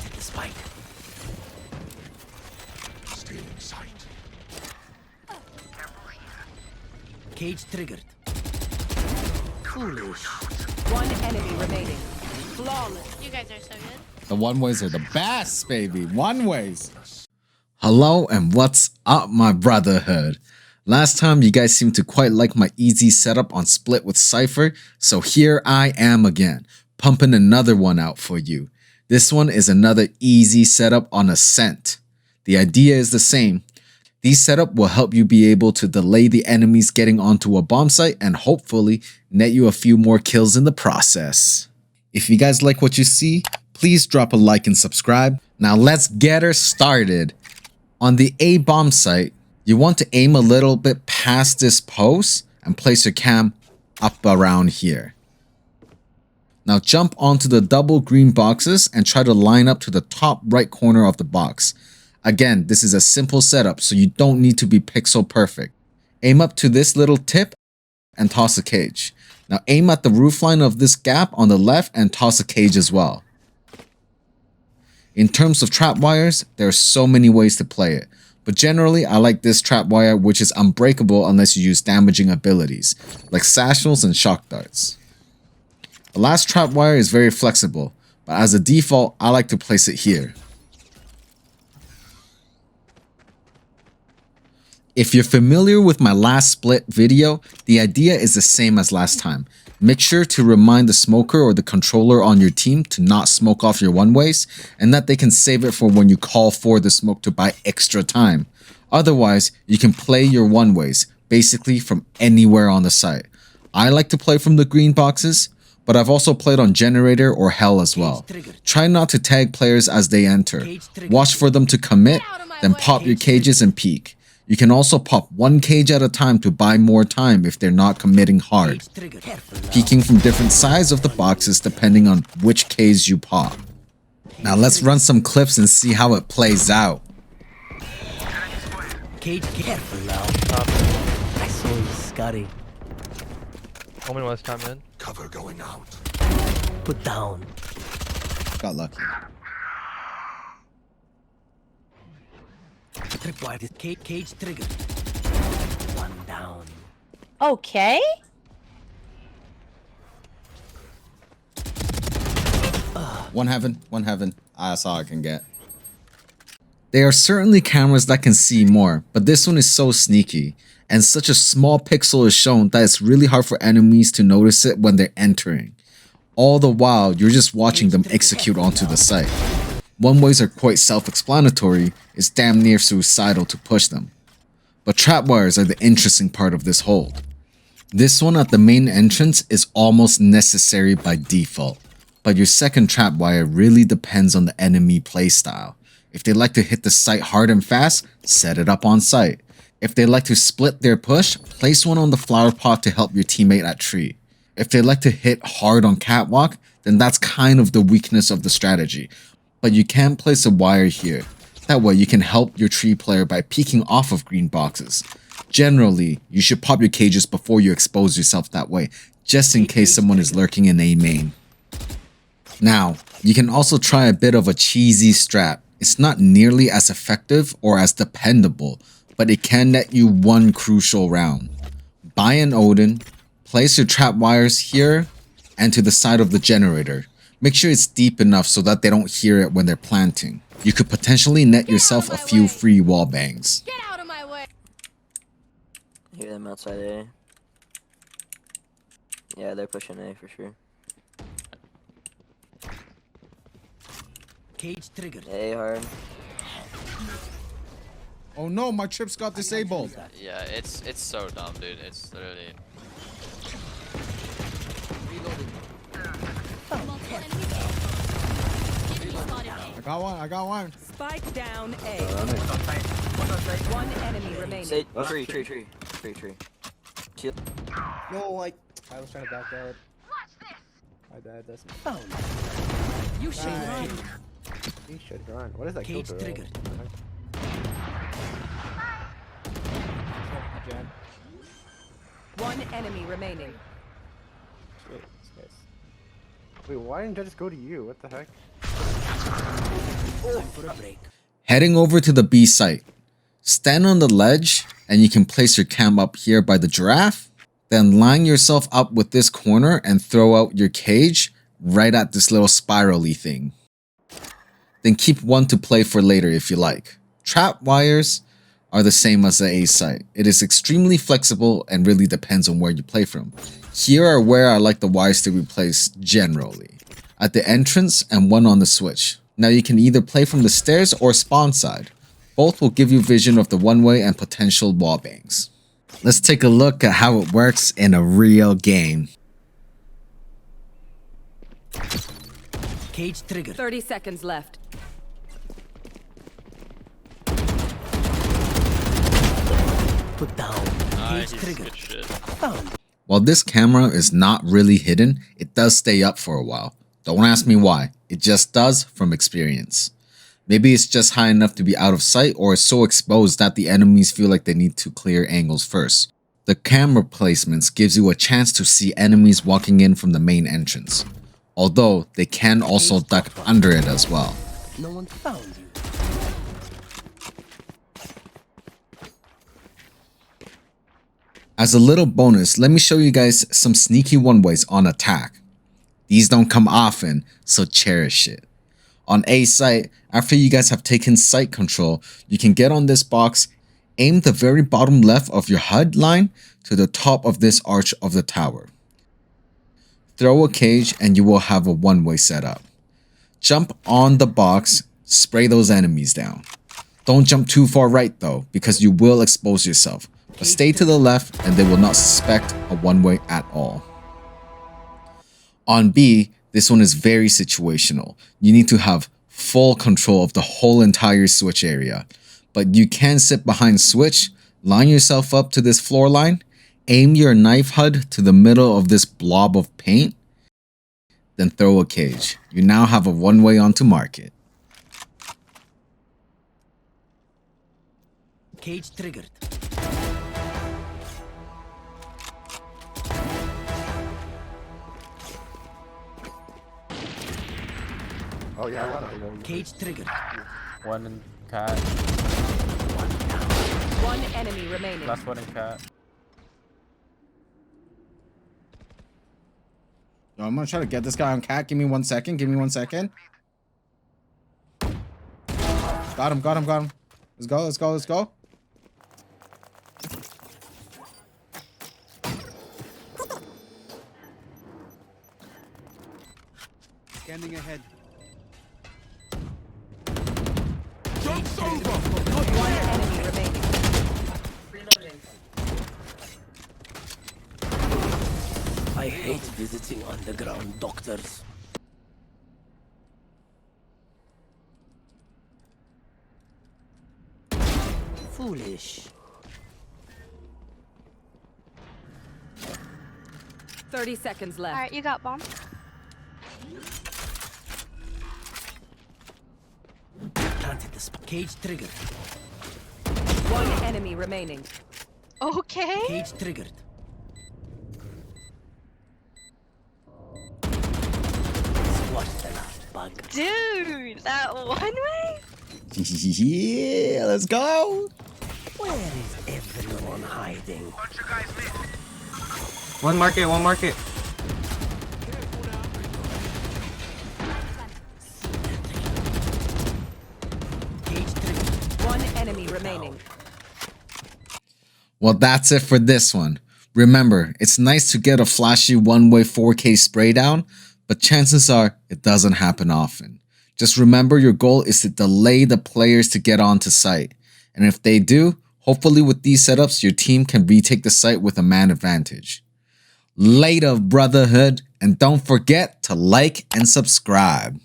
Planted the spike. Stealing sight. Cage triggered. Foolish. One enemy remaining. Flawless. You guys are so good. The one ways are the best, baby. One ways. Hello and what's up, my brotherhood? Last time you guys seemed to quite like my easy setup on Split with Cypher, so here I am again, pumping another one out for you. This one is another easy setup on Ascent. The idea is the same. These setup will help you be able to delay the enemies getting onto a bomb site and hopefully net you a few more kills in the process. If you guys like what you see, please drop a like and subscribe. Now let's get her started. On the A bomb site, you want to aim a little bit past this post and place your cam up around here. Now jump onto the double green boxes and try to line up to the top right corner of the box. Again, this is a simple setup, so you don't need to be pixel perfect. Aim up to this little tip and toss a cage. Now aim at the roofline of this gap on the left and toss a cage as well. In terms of trap wires, there are so many ways to play it. But generally, I like this trap wire, which is unbreakable unless you use damaging abilities, like satchels and shock darts. The last trap wire is very flexible, but as a default, I like to place it here. If you're familiar with my last Split video, the idea is the same as last time. Make sure to remind the smoker or the controller on your team to not smoke off your one-ways, and that they can save it for when you call for the smoke to buy extra time. Otherwise, you can play your one-ways, basically from anywhere on the site. I like to play from the green boxes, but I've also played on generator or hell as well. Try not to tag players as they enter. Watch for them to commit, then pop your cages and peek. You can also pop one cage at a time to buy more time if they're not committing hard, peeking from different sides of the boxes depending on which cage you pop. Now let's run some clips and see how it plays out. Cage careful now. I saw you, Scotty. Omen was time in. Cover going out. Put down. Got lucky. Tripwire. Cage triggered. One down. Okay. One heaven. That's all I can get. There are certainly cameras that can see more, but this one is so sneaky, and such a small pixel is shown that it's really hard for enemies to notice it when they're entering. All the while, you're just watching them execute onto the site. One-ways are quite self-explanatory, it's damn near suicidal to push them. But trap wires are the interesting part of this hold. This one at the main entrance is almost necessary by default, but your second trap wire really depends on the enemy playstyle. If they like to hit the site hard and fast, set it up on site. If they like to split their push, place one on the flower pot to help your teammate at tree. If they like to hit hard on catwalk, then that's kind of the weakness of the strategy. But you can place a wire here. That way you can help your tree player by peeking off of green boxes. Generally, you should pop your cages before you expose yourself that way, just in case someone is lurking in A main. Now, you can also try a bit of a cheesy strat. It's not nearly as effective or as dependable, but it can net you one crucial round. Buy an Odin, place your trap wires here and to the side of the generator. Make sure it's deep enough so that they don't hear it when they're planting. You could potentially net yourself a few free wallbangs. Get out of my way. Hear them outside A. Yeah, they're pushing A for sure. Cage triggered. A hard. Oh no, my trips got disabled. Yeah, it's so dumb, dude. It's literally. I got one. Spike down A. One enemy remaining. Say tree. Shield. No, like I was trying to back out. My bad. That's me. Oh, you should run. He should run. What is that? Cage triggered. One enemy remaining. Wait, why didn't I just go to you? What the heck? Heading over to the B site. Stand on the ledge and you can place your cam up here by the giraffe. Then line yourself up with this corner and throw out your cage right at this little spirally thing. Then keep one to play for later if you like. Trap wires are the same as the A site. It is extremely flexible and really depends on where you play from. Here are where I like the wires to be placed generally. At the entrance and one on the switch. Now you can either play from the stairs or spawn side. Both will give you vision of the one-way and potential wallbangs. Let's take a look at how it works in a real game. Cage trigger. 30 seconds left. Put down. Nice. Cage trigger. Good shit. While this camera is not really hidden, it does stay up for a while. Don't ask me why, it just does from experience. Maybe it's just high enough to be out of sight or it's so exposed that the enemies feel like they need to clear angles first. The camera placements gives you a chance to see enemies walking in from the main entrance. Although they can also duck under it as well. No one found you. As a little bonus, let me show you guys some sneaky one-ways on attack. These don't come often, so cherish it. On A site, after you guys have taken site control, you can get on this box, aim the very bottom left of your HUD line to the top of this arch of the tower. Throw a cage and you will have a one-way setup. Jump on the box, spray those enemies down. Don't jump too far right though, because you will expose yourself. But stay to the left and they will not suspect a one-way at all. On B, this one is very situational. You need to have full control of the whole entire switch area. But you can sit behind switch, line yourself up to this floor line, aim your knife HUD to the middle of this blob of paint, then throw a cage. You now have a one-way onto market. Cage triggered. Oh yeah. Cage triggered. One in cat. One enemy remaining. Last one in cat. Yo, I'm gonna try to get this guy on cat. Give me 1 second. Give me 1 second. Got him. Let's go. Scanning ahead. One enemy remaining. I hate visiting underground doctors. Foolish. 30 seconds left. Alright, you got bomb. Planted the cage triggered. One enemy remaining. Okay. Cage triggered. Squash the last bug. Dude, that one way? Yeah, let's go. Where is everyone hiding? One market. Cage triggered. One enemy remaining. Well, that's it for this one. Remember, it's nice to get a flashy one-way 4K spray down, but chances are it doesn't happen often. Just remember your goal is to delay the players to get onto site. And if they do, hopefully with these setups, your team can retake the site with a man advantage. Later, brotherhood, and don't forget to like and subscribe.